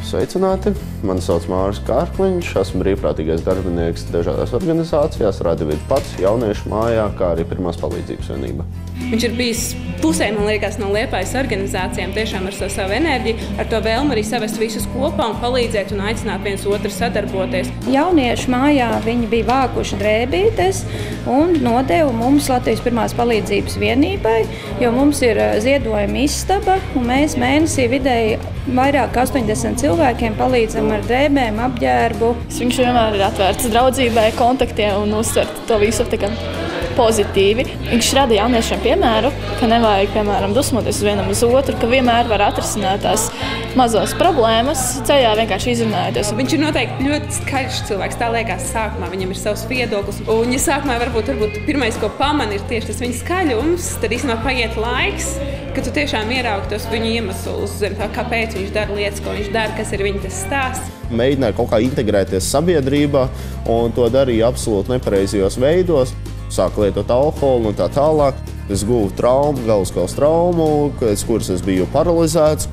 Sveicināti! Mani sauc Māris Kārkliņš, esmu brīvprātīgais darbinieks dažādās organizācijās, Radividu pats, jauniešu mājā, kā arī Pirmās palīdzības vienība. Viņš ir bijis pusē, man liekas, no Liepājas organizācijām, tiešām ar savu enerģiju, ar to vēlmu arī savest visus kopā un palīdzēt un aicināt viens otru sadarboties. Jauniešu mājā viņi bija vākuši drēbītes un nodeva mums Latvijas Pirmās palīdzības vienībai, jo mums ir ziedojuma izstaba un mēs mēnesī vidēji vairāk kā 80 cilvēkiem palīdzam ar drēbēm, apģērbu. Viņš vienmēr ir atvērts draudzībai, kontaktiem un uztver to visu pozitīvi. Viņš rada jauniešiem piemēru, ka nevajag, piemēram, dusmoties vienam uz otru, ka vienmēr var atrisināt tās mazos problēmas, ceļā vienkārši izrunājoties. Viņš ir noteikti ļoti skaļš cilvēks, tā liekas sākumā, viņam ir savs viedoklis. Un ja sākumā varbūt pirmais, ko pamani, ir tieši tas viņa skaļums, tad īstenībā paiet laiks, ka tu tiešām ieraugi tos viņu iemeslus, kāpēc viņš dara lietas, ko viņš dara, kas ir viņa tas stāsts. Mēģināja kaut kā integrēties sabiedrībā un to darīja absolūti nepareizajos veidos. Sāku lietot alkoholu un tā tālāk. Es guvu traumu, galvaskausa traumu, pēc kuras es biju paralizēts.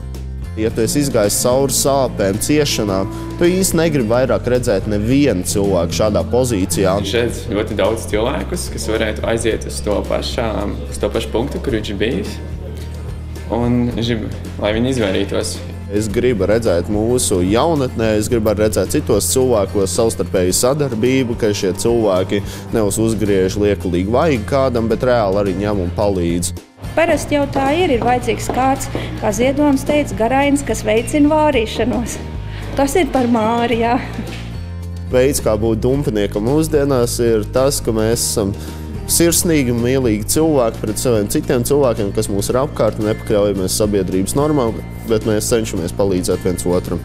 Ja tu esi izgājis cauri sāpēm, ciešanām, tu īsti negribi vairāk redzēt nevienu cilvēku šādā pozīcijā. Viņš redz ļoti daudz cilvēkus, kas varētu aiziet uz to pašu punktu, kur viņš ir bijis. Un es gribu, lai viņi izvairītos. Es gribu redzēt mūsu jaunatnē, es gribu redzēt citos cilvēkos savstarpēju sadarbību, ka šie cilvēki nevis uzgriež liekulīgi vajag kādam, bet reāli arī ņem un palīdz. Parasti jau tā ir vajadzīgs kāds, kā Ziedonis teica, garains, kas veicina vārīšanos. Tas ir par Māri, jā. Veids, kā būt dumpiniekam mūsdienās, ir tas, ka mēs esam sirsnīgi un mīlīgi cilvēki pret saviem citiem cilvēkiem, kas mūs ir apkārt un nepakļaujamies sabiedrības normām, bet mēs cenšamies palīdzēt viens otram.